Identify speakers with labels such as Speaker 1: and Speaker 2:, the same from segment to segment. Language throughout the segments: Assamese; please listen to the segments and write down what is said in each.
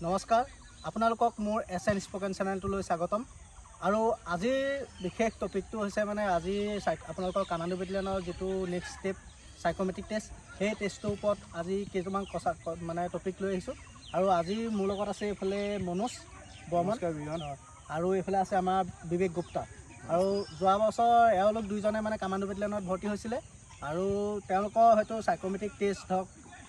Speaker 1: নমস্কাৰ, আপোনালোকক মোৰ SN স্পকেন চেনেলটোলৈ স্বাগতম। আৰু আজিৰ বিশেষ টপিকটো হৈছে মানে আজি আপোনালোকৰ কামাণ্ডো বেটেলিয়নৰ যিটো নেক্সট ষ্টেপ সাইকোমেট্ৰিক টেষ্ট, সেই টেষ্টটোৰ ওপৰত আজি কেইটামান মানে টপিক লৈ আহিছোঁ। আৰু আজি মোৰ লগত আছে এইফালে মনোজ বৰ্মন আৰু এইফালে আছে আমাৰ বিবেক গুপ্তা। আৰু যোৱা বছৰ এওঁলোক দুইজনে মানে কামাণ্ডো বেটেলিয়নত ভৰ্তি হৈছিলে আৰু তেওঁলোকৰ হয়তো সাইকোমেট্ৰিক টেষ্ট হওক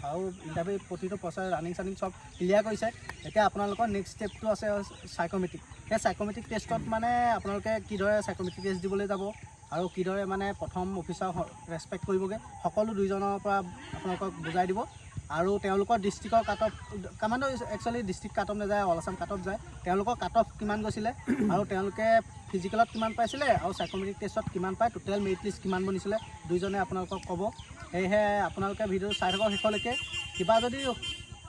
Speaker 1: আৰু ইণ্টাৰভিউ প্ৰতিটো প্ৰচেছ ৰানিং চব ক্লিয়াৰ কৰিছে। এতিয়া আপোনালোকৰ নেক্সট ষ্টেপটো আছে সাইকোমেট্ৰিক। সেই সাইকোমেট্ৰিক টেষ্টত মানে আপোনালোকে কিদৰে সাইকোমেট্ৰিক টেষ্ট দিবলৈ যাব আৰু কিদৰে মানে প্ৰথম অফিচাৰক ৰেচপেক্ট কৰিবগৈ, সকলো দুইজনৰ পৰা আপোনালোকক বুজাই দিব। আৰু তেওঁলোকৰ ডিষ্ট্ৰিক্টৰ cut off, commando actually district cut off নাযায়, অল আছাম কাট অফ যায়। তেওঁলোকৰ কাট অফ কিমান গৈছিলে আৰু তেওঁলোকে ফিজিকেলত কিমান পাইছিলে আৰু সাইকোমেট্ৰিক টেষ্টত কিমান পায়, টোটেল মেৰিট লিষ্ট কিমান বনিছিলে, দুইজনে আপোনালোকক ক'ব। সেয়েহে আপোনালোকে ভিডিঅ'টো চাই থাকক শেষলৈকে। কিবা যদি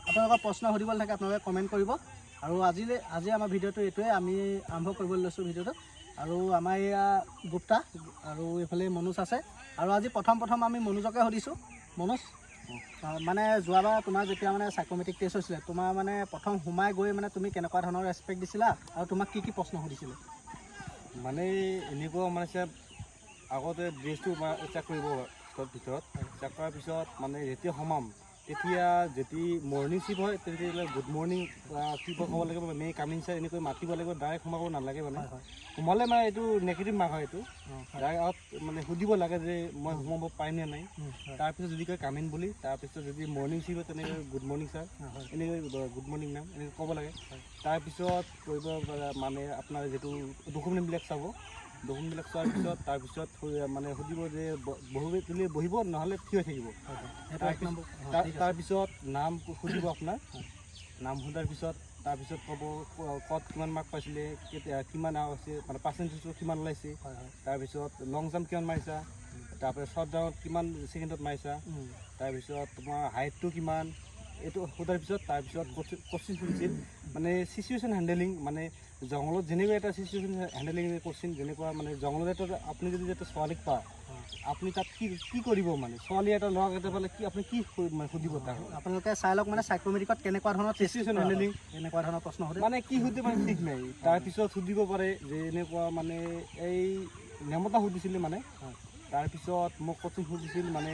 Speaker 1: আপোনালোকৰ প্ৰশ্ন সুধিবলৈ থাকে আপোনালোকে কমেণ্ট কৰিব। আৰু আজি আমাৰ ভিডিঅ'টো এইটোৱে, আমি আৰম্ভ কৰিবলৈ লৈছোঁ ভিডিঅ'টো। আৰু আমাৰ এয়া গুপ্তা আৰু এইফালে মনোজ আছে। আৰু আজি প্ৰথম আমি মনোজকে সুধিছোঁ। মনোজ, মানে যোৱাবাৰ তোমাৰ যেতিয়া মানে সাইকোমেট্ৰিক টেষ্ট হৈছিলে, তোমাৰ মানে প্ৰথম সোমাই গৈ মানে তুমি কেনেকুৱা ধৰণৰ ৰেচপেক্ট দিছিলা আৰু তোমাক কি প্ৰশ্ন সুধিছিলে?
Speaker 2: মানে এনেকুৱা মানে আগতে ড্ৰেছটো চেক কৰিব ভিতৰত, চেক কৰাৰ পিছত মানে যেতিয়া সোমাম তেতিয়া যদি মৰ্ণিং শ্বিফ্ট হয় তেতিয়াহ'লে গুড মৰ্ণিং শ্বিফ্ট ক'ব লাগিব, মে কামিং ছাৰ এনেকৈ মাতিব লাগিব, ডাইৰেক্ট সোমাব নালাগে। মানে সোমালে মানে এইটো নেগেটিভ মাৰ্ক হয়। এইটো ডাইৰেক্ট মানে সুধিব লাগে যে মই সোমাব পাৰিম নে নাই। তাৰপিছত যদি কয় কামিন বুলি, তাৰপিছত যদি মৰ্ণিং শ্বিফ্ট হয় তেনেকৈ গুড মৰ্ণিং ছাৰ, এনেকৈ গুড মৰ্ণিং মেম এনেকৈ ক'ব লাগে। তাৰপিছত কৰিব মানে আপোনাৰ যিটো ডকুমেণ্টবিলাক চাব, ডকুমেণ্টবিলাক চোৱাৰ পিছত তাৰপিছত মানে সুধিব যে বহিব নহ'লে থিয় হৈ থাকিব। তাৰপিছত নাম সুধিব আপোনাৰ, নাম সোধাৰ পিছত তাৰপিছত ক'ব ক'ত কিমান মাৰ্ক পাইছিলে, কিমান আছে মানে পাৰ্চেণ্টেজটো কিমান ওলাইছে, তাৰপিছত লং জাম্প কিমান মাৰিছা, তাৰপিছত শ্বৰ্ট জাম্পত কিমান ছেকেণ্ডত মাৰিছা, তাৰপিছত তোমাৰ হাইটটো কিমান, এইটো সোধাৰ পিছত তাৰপিছত কোশ্চিন সুধিছিল মানে চিচুৱেশ্যন হেণ্ডেলিং, মানে জংঘলত যেনেকুৱা এটা চিচুৱেশ্যন হেণ্ডেলিং কোশ্চিন, যেনেকুৱা মানে জংঘলত এটা আপুনি যদি এটা ছোৱালীক পায় আপুনি তাত কি কৰিব, মানে ছোৱালী এটা ল'ৰাক এটা পালে কি আপুনি কি সুধিব তাক? আপোনালোকে
Speaker 1: চাই লওক মানে সাইকোমেট্ৰিকত কেনেকুৱা ধৰণৰ
Speaker 2: চিচুৱেশ্যন হেণ্ডেলিং,
Speaker 1: এনেকুৱা ধৰণৰ প্ৰশ্ন সুধে,
Speaker 2: মানে কি সুধে মানে ঠিক নাই। তাৰপিছত সুধিব পাৰে যে এনেকুৱা মানে এই নেমতা সুধিছিলে মানে। তাৰপিছত মোক কোশ্চিন সুধিছিল মানে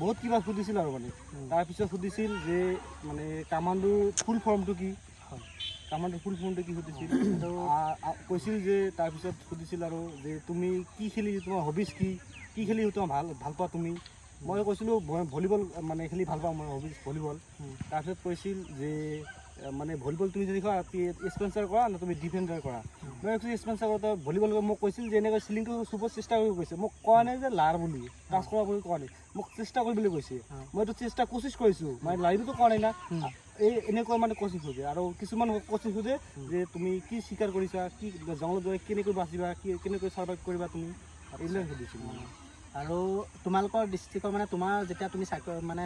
Speaker 2: বহুত কিবা সুধিছিল আৰু মানে। তাৰপিছত সুধিছিল যে মানে কামাণ্ডোৰ ফুল ফৰ্মটো কি, কামাণ্ডোৰ ফুল ফৰ্মটো কি সুধিছিল। কৈছিল যে তাৰপিছত সুধিছিল আৰু যে তুমি কি খেলি তোমাৰ হবিজ কি খেলি তোমাৰ ভাল পোৱা তুমি। মই কৈছিলোঁ ভলীবল মানে খেলি ভাল পাওঁ, মই হবিজ ভলীবল। তাৰপিছত কৈছিল যে মানে ভলীবল তুমি যদি কৰা স্পেঞ্চাৰ কৰা না তুমি ডিফেণ্ডাৰ কৰা। মই একচুৱেলি স্পেঞ্চাৰ কৰোঁতে ভলীবল মোক কৈছিল যে এনেকৈ চিলিংটো চুবৰ চেষ্টা কৰিব কৈছে, মোক কোৱা নাই যে লাৰ বুলি টাচ কৰা বুলি কোৱা নাই, মোক চেষ্টা কৰিবলৈ কৈছে। মইতো চেষ্টা কোচিছ কৰিছোঁ, মানে লাৰিটোতো কোৱা নাই না। এই এনেকুৱা মানে কোচিং সোধে। আৰু কিছুমান কোচিং সোধে যে তুমি কি স্বীকাৰ কৰিছা, কি জংঘলত গৈ কেনেকৈ বাচিবা, কেনেকৈ ছাৰ্ভাইভ কৰিবা, তুমি এইবিলাক সুধিছিল মানে।
Speaker 1: আৰু তোমালোকৰ ডিষ্ট্ৰিক্টৰ মানে তোমাৰ যেতিয়া তুমি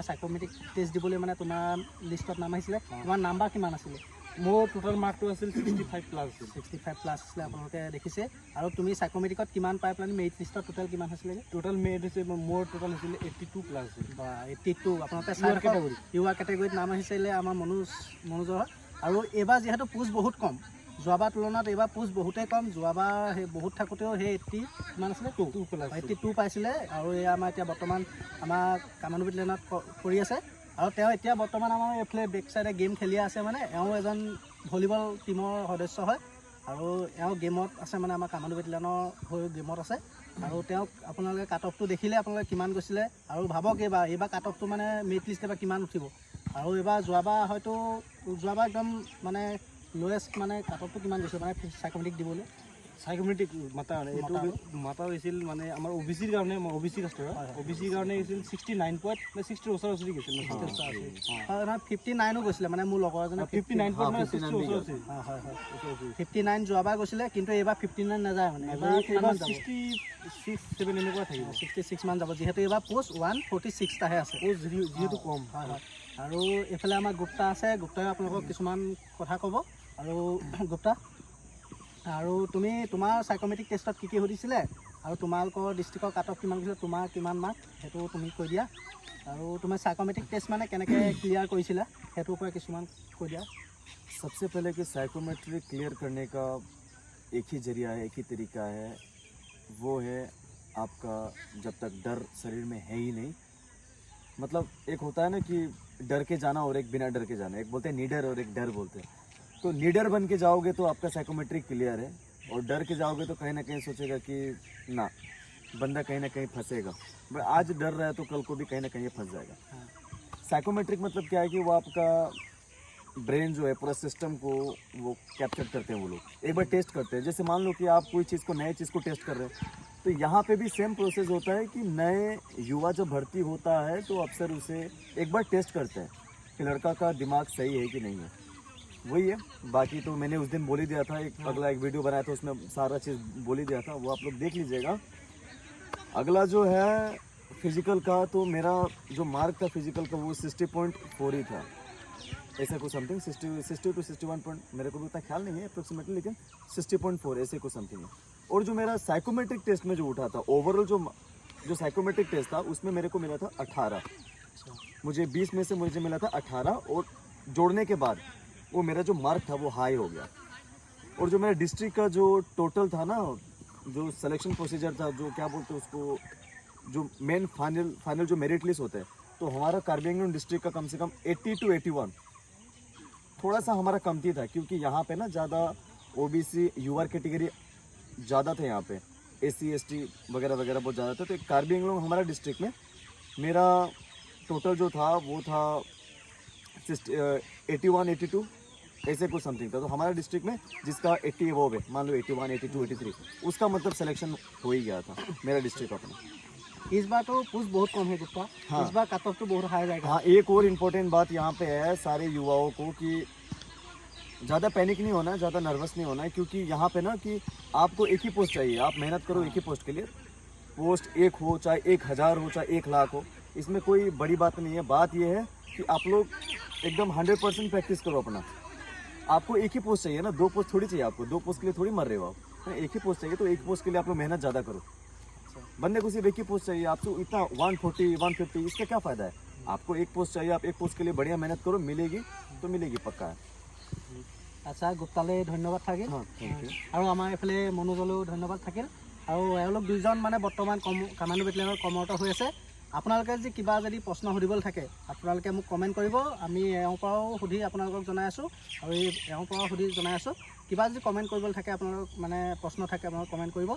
Speaker 1: সাইকোমেট্ৰিক টেষ্ট দিবলৈ মানে তোমাৰ লিষ্টত নাম আহিছিলে, তোমাৰ নাম্বাৰ কিমান আছিলে?
Speaker 2: মোৰ টোটেল মাৰ্কটো আছিল 65+ আছিল।
Speaker 1: 65+ আছিলে, আপোনালোকে দেখিছে। আৰু তুমি সাইকোমেট্ৰিকত কিমান পাই পেলাই মেৰিট লিষ্টত টোটেল কিমান হৈছিলে?
Speaker 2: টোটেল মেৰিট হৈছে মোৰ টোটেল হৈছিলে 82+ আছিল।
Speaker 1: বা 82, আপোনালোকে ইউআৰ কেটেগৰীত নাম আহিছিলে আমাৰ মনোজৰ। আৰু এইবাৰ যিহেতু পোষ্ট বহুত কম, যোৱাবাৰ তুলনাত এইবাৰ পোষ্ট বহুতেই কম। যোৱাবাৰ সেই বহুত থাকোঁতেও সেই 80 কিমান আছিলে 82 পাইছিলে। আৰু এয়া আমাৰ এতিয়া বৰ্তমান আমাৰ কামাণ্ডো বেটেলিয়নত কৰি আছে। আৰু তেওঁ এতিয়া বৰ্তমান আমাৰ এইফালে বেক চাইডে গেম খেলি আছে, মানে এওঁ এজন ভলীবল টীমৰ সদস্য হয়। আৰু এওঁ গেমত আছে, মানে আমাৰ কামাণ্ডো বেটেলিয়নৰ হৈ গেমত আছে। আৰু তেওঁক আপোনালোকে কাট অফটো দেখিলে আপোনালোকে কিমান গৈছিলে। আৰু ভাবক এইবাৰ কাট অফটো মানে মেৰিট লিষ্ট এবাৰ কিমান উঠিব। আৰু এইবাৰ যোৱাবাৰ একদম মানে লোৱেষ্ট মানে কাট অফটো কিমান গৈছে মানে সাইকোমেট্ৰিক দিবলৈ?
Speaker 2: সাইকোমেট্ৰিক মাতা মানে এইটো মাতা হৈছিল মানে আমাৰ OBCৰ কাৰণে, মই OBC কাষ্টৰ হয়। OBCৰ কাৰণে হৈছিল 69.60 ওচৰা-ওচৰি গৈছিল।
Speaker 1: 59ও গৈছিলে, মানে মোৰ লগৰ এজনে 59 যোৱাবাৰ গৈছিলে, কিন্তু এইবাৰ 59 নাযায়, মানে এইবাৰ
Speaker 2: 66-7 এনেকুৱা থাকিব,
Speaker 1: 66 মান যাব, যিহেতু এইবাৰ পোষ্ট 146টাহে আছে,
Speaker 2: যিহেতু কম।
Speaker 1: হয় হয়। আৰু এইফালে আমাৰ গুপ্তা আছে, গুপ্তাই আপোনালোকক কিছুমান কথা ক'ব। আৰু গুপ্তা, আৰু তোমাৰ সাইকোমেট্ৰিক টেষ্টত কি সুধিছিলে আৰু তোমালোকৰ ডিষ্ট্ৰিক্টৰ কাট অফ কিমান গৈছিলে, তোমাৰ কিমান মাৰ্ক সেইটো তুমি কৈ দিয়া। আৰু তুমি সাইকোমেট্ৰিক টেষ্ট মানে কেনেকৈ ক্লিয়াৰ কৰিছিলা সেইটোৰ পৰা কিছুমান কৈ দিয়া।
Speaker 3: सबसे पहले कि साइकोमेट्री क्लियर करने का एक ही जरिया है, एक ही तरीका है, वो है आपका जब तक डर शरीर में है ही नहीं। मतलब एक होता है ना कि डर के जाना और एक बिना डर के जाना, एक बोलते हैं निडर और एक डर बोलते हैं। तो निडर बन के जाओगे तो आपका साइकोमेट्री क्लियर है, और डर के जाओगे तो कहीं ना कहीं सोचेगा कि ना, बंदा कहीं ना कहीं फंसेगा। भाई आज डर रहा है तो कल को भी कहीं ना कहीं फंस जाएगा। साइकोमेट्रिक मतलब क्या है कि वो आपका ब्रेन जो है पूरा सिस्टम को वो कैप्चर करते हैं वो लोग, एक बार टेस्ट करते हैं। जैसे मान लो कि आप कोई चीज़ को, नए चीज़ को टेस्ट कर रहे हो, तो यहाँ पे भी सेम प्रोसेस होता है कि नए युवा जब भर्ती होता है तो अक्सर उसे एक बार टेस्ट करते हैं कि लड़का का दिमाग सही है कि नहीं है। वही है, बाकी तो मैंने उस दिन बोल ही दिया था, एक अगला एक वीडियो बनाया था उसमें सारा चीज़ बोल ही दिया था, वो आप लोग देख लीजिएगा। अगला जो है फिजिकल का, तो मेरा जो मार्क था फिजिकल का वो 60.4 ही था, ऐसा कुछ समथिंग 60 to 61 पॉइंट, मेरे को भी उतना ख्याल नहीं है अप्रोक्सीमेटली, लेकिन 60.4 ऐसे कुछ समथिंग है। और जो मेरा साइकोमेट्रिक टेस्ट में जो उठा था, ओवरऑल जो साइकोमेट्रिक टेस्ट था उसमें मेरे को मिला था 18। मुझे 20 में से मुझे मिला था 18, और जोड़ने के बाद वो मेरा जो मार्क था वो हाई हो गया। और जो मेरा डिस्ट्रिक्ट का जो टोटल था ना, जो सिलेक्शन प्रोसीजर था, जो क्या बोलते हैं उसको, जो मेन फाइनल जो मेरिट लिस्ट होता है, तो हमारा कार्बी आंगलॉन्ग डिस्ट्रिक्ट का कम से कम 80 to 81 थोड़ा सा हमारा कमती था, क्योंकि यहाँ पे ना ज़्यादा OBC यूआर कैटेगरी ज़्यादा थे, यहाँ पे SC ST वगैरह वगैरह बहुत ज़्यादा था। तो कार्बी आंगलॉन्ग हमारा डिस्ट्रिक्ट में मेरा टोटल जो था वो था 81 82 ऐसे कुछ समथिंग था। तो हमारा डिस्ट्रिक्ट में जिसका 80 एबव है, मान लो 81 82 83, उसका मतलब सिलेक्शन हो ही गया था मेरा डिस्ट्रिक्ट अपना।
Speaker 1: इस बार तो पुश बहुत कम है गुप्ता,
Speaker 3: हाँ।
Speaker 1: इस बार कट ऑफ तो बहुत हाई जाएगा।
Speaker 3: हाँ, एक और इम्पोर्टेंट बात यहाँ पे है सारे युवाओं को कि ज़्यादा पैनिक नहीं होना है, ज़्यादा नर्वस नहीं होना है, क्योंकि यहाँ पे ना कि आपको एक ही पोस्ट चाहिए, आप मेहनत करो एक ही पोस्ट के लिए। पोस्ट एक हो, चाहे 1000 हो, चाहे 1 लाख हो, इसमें कोई बड़ी बात नहीं है। बात ये है कि आप लोग एकदम 100% प्रैक्टिस करो अपना। आपको एक ही पोस्ट चाहिए ना, 2 पोस्ट थोड़ी चाहिए आपको, 2 पोस्ट के लिए थोड़ी मर रहे हो आप, एक ही पोस्ट चाहिए। तो एक पोस्ट के लिए आप लोग मेहनत ज़्यादा करो। बंदे को सिर्फ एक ही पोस्ट चाहिए, आपको इतना 140 150 इसका क्या फ़ायदा है। आपको एक पोस्ट चाहिए, आप एक पोस्ट के लिए बढ़िया मेहनत करो, मिलेगी तो मिलेगी, पक्का है।
Speaker 1: আচ্ছা গুপ্তালৈ ধন্যবাদ থাকিল।
Speaker 3: हाँ, थैंक यू।
Speaker 1: আৰু আমাৰ এইফালে মনোজলৈও ধন্যবাদ থাকিল। আৰু এওঁলোক দুইজন মানে বৰ্তমান কামাণ্ডো বেটেলিয়নৰ কৰ্মৰত হৈ আছে। আপোনালোকে যদি কিবা যদি প্ৰশ্ন সুধিবলৈ থাকে আপোনালোকে মোক কমেণ্ট কৰিব, আমি এওঁৰ পৰাও সুধি আপোনালোকক জনাই আছোঁ, আৰু এওঁৰ পৰাও সুধি জনাই আছোঁ। কিবা যদি কমেণ্ট কৰিবলৈ থাকে আপোনালোক মানে প্ৰশ্ন থাকে আপোনালোক কমেণ্ট কৰিব।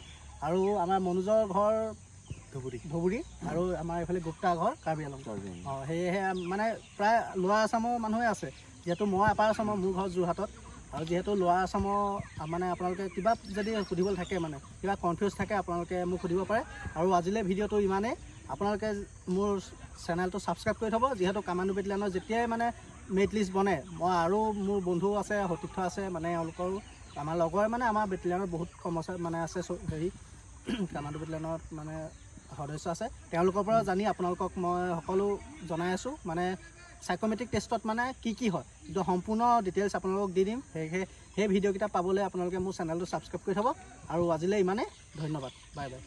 Speaker 1: আৰু আমাৰ মনোজৰ ঘৰ ধুবুৰী, আৰু আমাৰ এইফালে গুপ্তা ঘৰ কাৰ্বি আংলং। অঁ, সেয়েহে মানে প্ৰায় লোৱাৰ আছামৰ মানুহে আছে, যিহেতু মই আপাৰ আছামৰ, মোৰ ঘৰ যোৰহাটত। আৰু যিহেতু লোৱাৰ আছামৰ মানে আপোনালোকে কিবা যদি সুধিবলৈ থাকে, মানে কিবা কনফিউজ থাকে, আপোনালোকে মোক সুধিব পাৰে। আৰু আজিলৈ ভিডিঅ'টো ইমানেই। আপোনালোকে মোৰ চেনেলটো ছাবস্ক্ৰাইব কৰি থ'ব, যিহেতু কামাণ্ডো বেটেলিয়নৰ যেতিয়াই মানে মেৰিট লিষ্ট বনে, মই আৰু মোৰ বন্ধু আছে, সতীৰ্থ আছে, মানে এওঁলোকৰো আমাৰ লগৰে মানে আমাৰ বেটেলিয়নত বহুত কৰ্মচাৰী মানে আছে, হেৰি কামাণ্ডো বেটেলিয়নত মানে সদস্য আছে, তেওঁলোকৰ পৰা জানি আপোনালোকক মই সকলো জনাই আছোঁ। মানে সাইকোমেট্ৰিক টেষ্টত মানে কি হয় একদম সম্পূৰ্ণ ডিটেইলছ আপোনালোকক দি দিম। সেই ভিডিঅ'কেইটা পাবলৈ আপোনালোকে মোৰ চেনেলটো ছাবস্ক্ৰাইব কৰি থ'ব। আৰু আজিলৈ ইমানেই, ধন্যবাদ, বাই বাই।